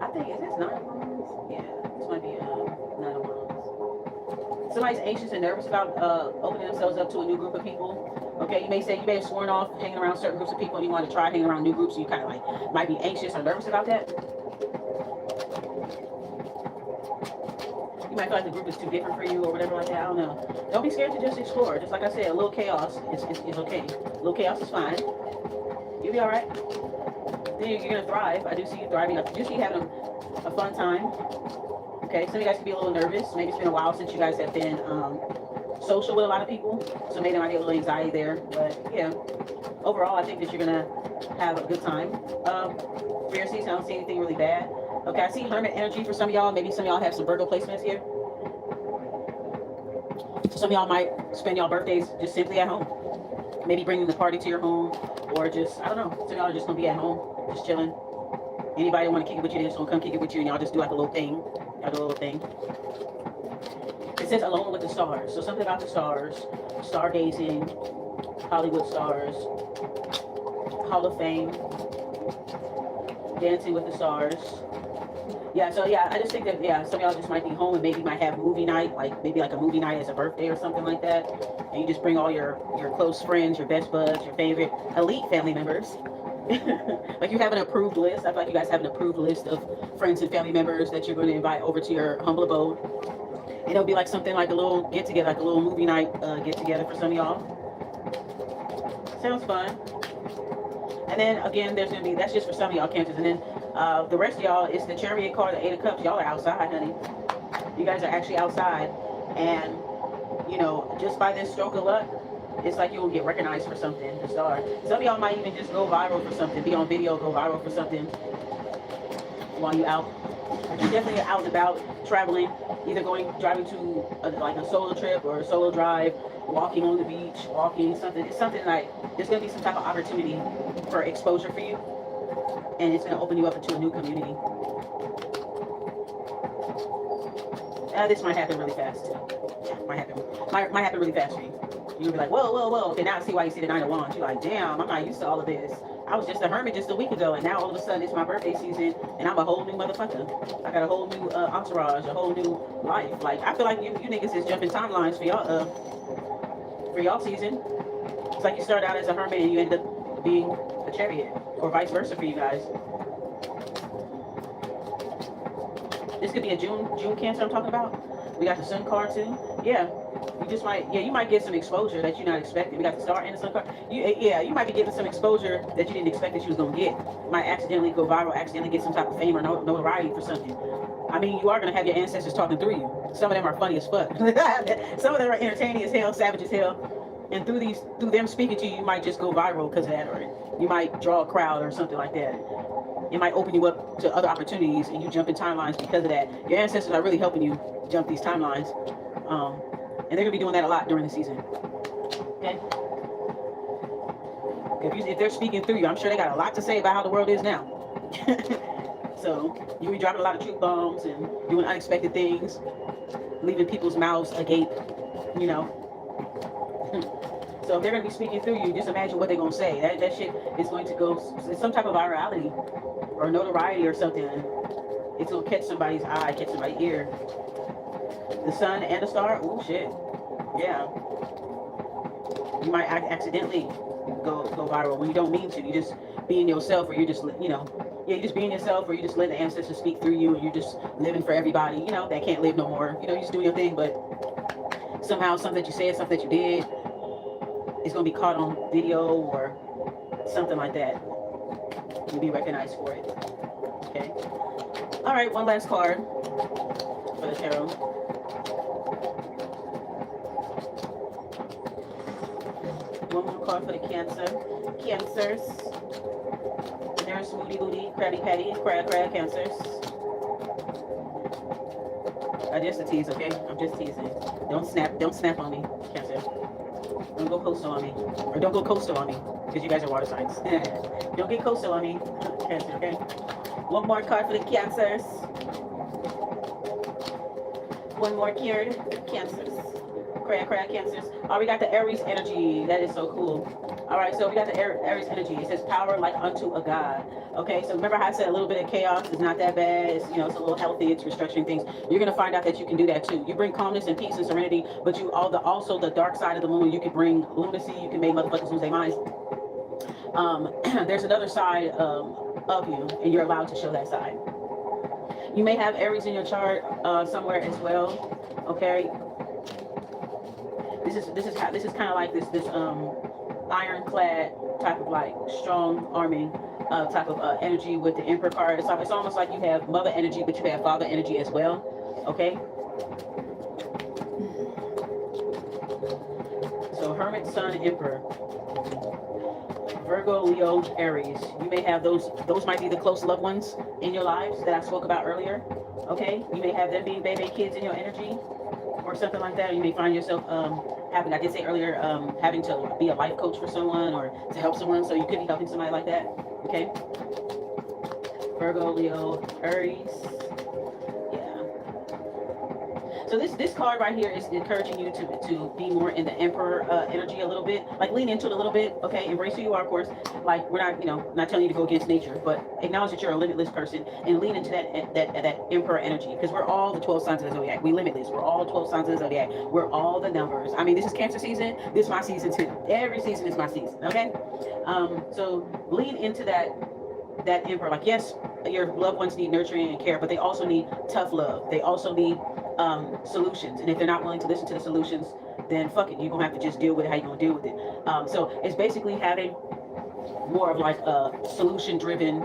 I think, is this 9 of Wands? Yeah, this might be 9 of Wands. Somebody's anxious and nervous about opening themselves up to a new group of people. Okay, you may may have sworn off hanging around certain groups of people and you want to try hanging around new groups, so you kind of like might be anxious or nervous about that. You might feel like the group is too different for you or whatever like that. I don't know. Don't be scared to just explore. Just like I said, a little chaos is okay. A little chaos is fine. You'll be all right. Then you're gonna thrive. I do see you thriving. I do see you having a fun time. Okay, some of you guys can be a little nervous. Maybe it's been a while since you guys have been social with a lot of people, so maybe there might be a little anxiety there. But yeah, overall, I think that you're gonna have a good time. For your season, I don't see anything really bad. Okay, I see Hermit energy for some of y'all. Maybe some of y'all have some Virgo placements here. So some of y'all might spend y'all birthdays just simply at home. Maybe bringing the party to your home, or just, I don't know, some of y'all are just gonna be at home, just chilling. Anybody want to kick it with you, they're just gonna come kick it with you, and y'all just do like a little thing. Y'all do a little thing. It says alone with the stars. So something about the stars, stargazing, Hollywood stars, Hall of Fame, dancing with the stars. Yeah, so yeah, I just think that, yeah, some of y'all just might be home and maybe might have movie night, like maybe like a movie night as a birthday or something like that. And you just bring all your close friends, your best buds, your favorite elite family members. Like you have an approved list. I feel like you guys have an approved list of friends and family members that you're going to invite over to your humble abode. And it'll be like something like a little get together, like a little movie night get together for some of y'all. Sounds fun. And then again, there's gonna be, that's just for some of y'all Cancers. And then the rest of y'all is the Chariot card, the 8 of Cups. Y'all are outside, honey. You guys are actually outside, and you know, just by this stroke of luck, it's like you'll get recognized for something. The star. Some of y'all might even just go viral for something, be on video, go viral for something while you're out. You're definitely out and about, traveling, either driving to like a solo trip or a solo drive, walking on the beach, walking something. It's something like there's gonna be some type of opportunity for exposure for you, and it's gonna open you up into a new community. This might happen really fast. Might happen really fast for you. You'll be like, whoa, whoa, whoa. Okay, now I see why you see the 9 of Wands. You're like, damn, I'm not used to all of this. I was just a hermit just a week ago, and now all of a sudden it's my birthday season, and I'm a whole new motherfucker. I got a whole new entourage, a whole new life. Like, I feel like you niggas is jumping timelines for y'all season. It's like you started out as a hermit and you ended up being a chariot, or vice versa for you guys. This could be a June Cancer I'm talking about. We got the Sun card too. Yeah. You just might, yeah, you might get some exposure that you're not expecting. We got the Star and the Sun card. You might be getting some exposure that you didn't expect that you was gonna get. You might accidentally go viral, accidentally get some type of fame or notoriety for something. I mean, you are gonna have your ancestors talking through you. Some of them are funny as fuck. Some of them are entertaining as hell, savage as hell. And through them speaking to you, you might just go viral because of that, or you might draw a crowd or something like that. It might open you up to other opportunities, and you jump in timelines because of that. Your ancestors are really helping you jump these timelines, and they're gonna be doing that a lot during the season. Okay. If they're speaking through you, I'm sure they got a lot to say about how the world is now. So you'll be dropping a lot of truth bombs and doing unexpected things, leaving people's mouths agape, you know. So if they're going to be speaking through you, just imagine what they're going to say. That shit is going to go, some type of virality or notoriety or something. It's going to catch somebody's eye, catch somebody's ear. The Sun and the Star, oh shit. Yeah. You might accidentally go viral when you don't mean to. You just being yourself, or you're just, you're just being yourself, or you just let the ancestors speak through you, and you're just living for everybody, that can't live no more. You're just doing your thing, but somehow something that you said, something that you did, it's going to be caught on video or something like that. You'll be recognized for it. Okay. All right, one last card for the tarot. One more card for the Cancer. Cancers. There's Moody Booty, Krabby Patty, Crab Cancers. I just a tease, okay? I'm just teasing. Don't snap on me, Cancer. Don't go coastal on me. Or don't go coastal on me. Because you guys are water signs. Don't get coastal on me. Cancer, okay? One more card for the Cancers. One more cured Cancers. Crab Cancers. Oh, we got the Aries energy. That is so cool. All right, so we got the Aries energy. It says power like unto a god. Okay, so remember how I said a little bit of chaos is not that bad. It's, it's a little healthy. It's restructuring things. You're going to find out that you can do that too. You bring calmness and peace and serenity, but you also the dark side of the moon. You can bring lunacy. You can make motherfuckers lose their minds. There's another side of you, and you're allowed to show that side. You may have Aries in your chart somewhere as well. Okay. This is kind of like this ironclad type of like strong arming type of energy with the Emperor card. It's almost like you have mother energy, but you have father energy as well. Okay. So Hermit, Sun, Emperor, Virgo, Leo, Aries. You may have those might be the close loved ones in your lives that I spoke about earlier. Okay. You may have them being baby kids in your energy or something like that. Or you may find yourself having, I did say earlier, having to be a life coach for someone or to help someone, so you could be helping somebody like that. Okay. Virgo, Leo, Aries. Yeah. So this card right here is encouraging you to be more in the Emperor energy a little bit, like lean into it a little bit. Okay, embrace who you are, of course. Like we're not telling you to go against nature, but acknowledge that you're a limitless person and lean into that Emperor energy, because we're all the 12 signs of the zodiac. We limitless. We're all 12 signs of the zodiac. We're all the numbers. I mean, this is Cancer season. This is my season too. Every season is my season. Okay, so lean into that Emperor. Like, yes, your loved ones need nurturing and care, but they also need tough love. They also need solutions, and if they're not willing to listen to the solutions, then fuck it, you're gonna have to just deal with it how you're gonna deal with it. So it's basically having more of like a solution driven,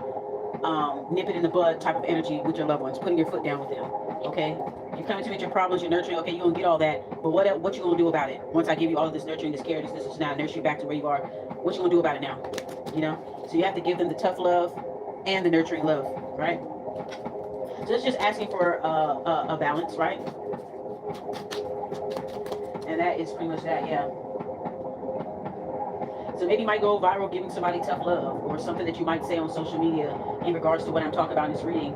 nip it in the bud type of energy with your loved ones, putting your foot down with them. Okay, you're coming to me with your problems, you're nurturing. Okay, you're gonna get all that, but what you gonna do about it? Once I give you all of this nurturing, this care, this now nurture you back to where you are, what you gonna do about it now? So you have to give them the tough love and the nurturing love, right? So it's just asking for a balance, right? And that is pretty much that, yeah. So maybe you might go viral giving somebody tough love, or something that you might say on social media in regards to what I'm talking about in this reading.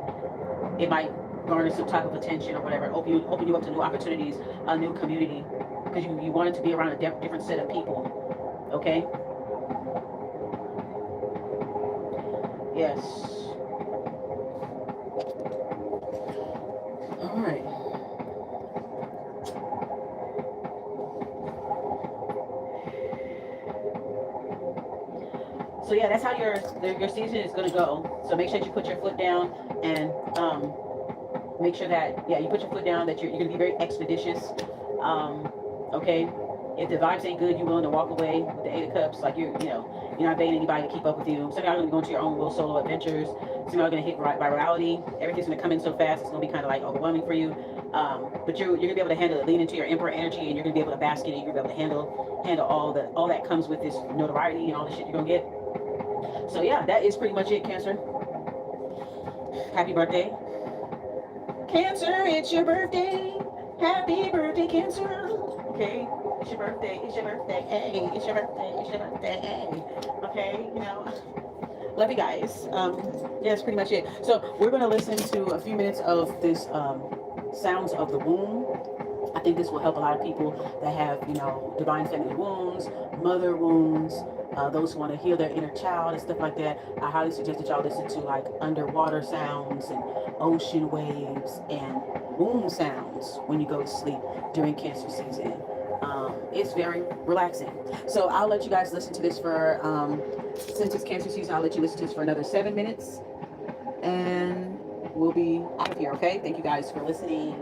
It might garner some type of attention or whatever, open you up to new opportunities, a new community, because you wanted to be around a different set of people, okay? Yes. All right. So yeah, that's how your season is going to go. So make sure that you put your foot down and make sure that, yeah, you put your foot down, that you're going to be very expeditious. Okay, if the vibes ain't good, you're willing to walk away with the Eight of Cups. Like you're not begging anybody to keep up with you. Some of y'all are going to go into your own little solo adventures. Some of y'all are going to hit virality. Everything's going to come in so fast, it's going to be kind of like overwhelming for you. But you're going to be able to handle it, lean into your Emperor energy, and you're going to be able to bask in it. You're going to be able to handle all that comes with this notoriety and all the shit you're going to get. So yeah, that is pretty much it, Cancer. Happy birthday. Cancer, it's your birthday. Happy birthday, Cancer. Okay, it's your birthday. It's your birthday. Hey, it's your birthday. It's your birthday. Hey. Okay, love you guys. Yeah, that's pretty much it. So we're going to listen to a few minutes of this Sounds of the Womb. I think this will help a lot of people that have, divine feminine wounds, mother wounds, those who want to heal their inner child and stuff like that. I highly suggest that y'all listen to like underwater sounds and ocean waves and womb sounds when you go to sleep during Cancer season. It's very relaxing. So I'll let you guys listen to this for, since it's Cancer season, I'll let you listen to this for another 7 minutes. And we'll be out of here, okay? Thank you guys for listening.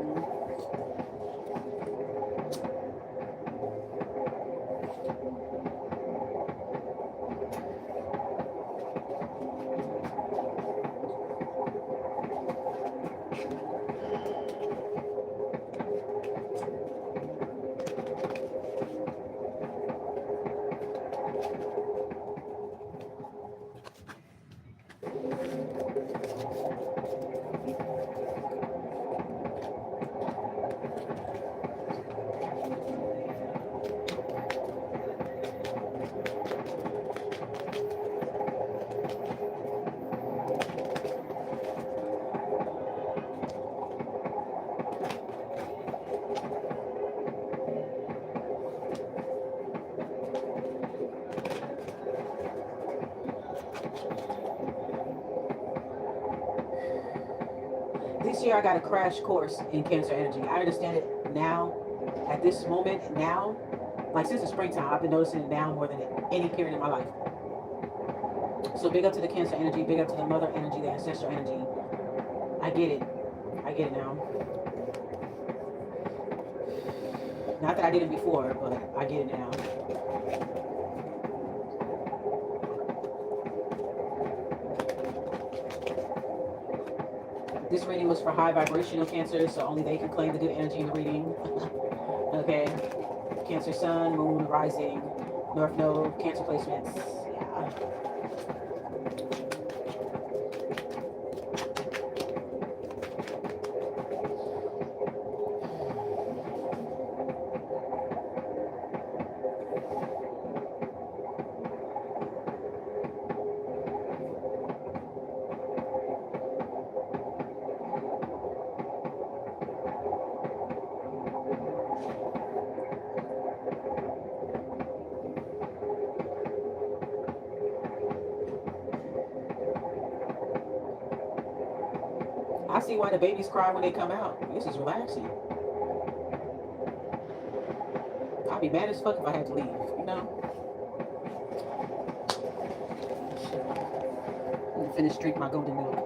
This year I got a crash course in Cancer energy. I understand it now, at this moment now. Like since the springtime, I've been noticing it now more than any period in my life. So big up to the Cancer energy, big up to the mother energy, the ancestral energy. I get it. I get it now. Not that I didn't before, but I get it now. This reading was for high vibrational Cancer, so only they can claim the good energy in the reading. Okay. Cancer sun, moon, rising, north node, Cancer placements. Yeah. I see why the babies cry when they come out. This is relaxing. I'd be mad as fuck if I had to leave, I'm gonna finish drinking my golden milk.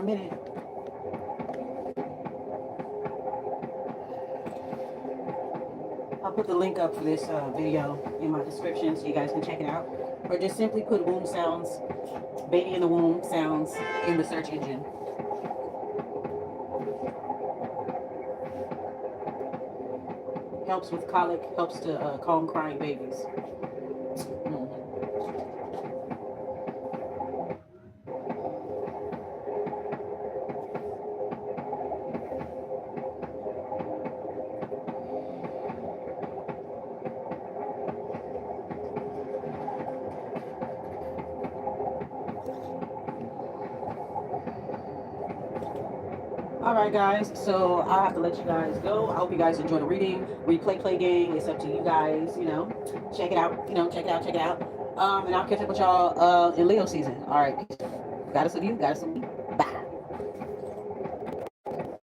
more minute. I'll put the link up for this video in my description so you guys can check it out. Or just simply put womb sounds, baby in the womb sounds in the search engine. Helps with colic, helps to calm crying babies. All right, guys, so I have to let you guys go. I hope you guys enjoy the reading. Play game. It's up to you guys, check it out, check it out. And I'll catch up with y'all in Leo season. All right, peace. Goddess of you, goddess of me.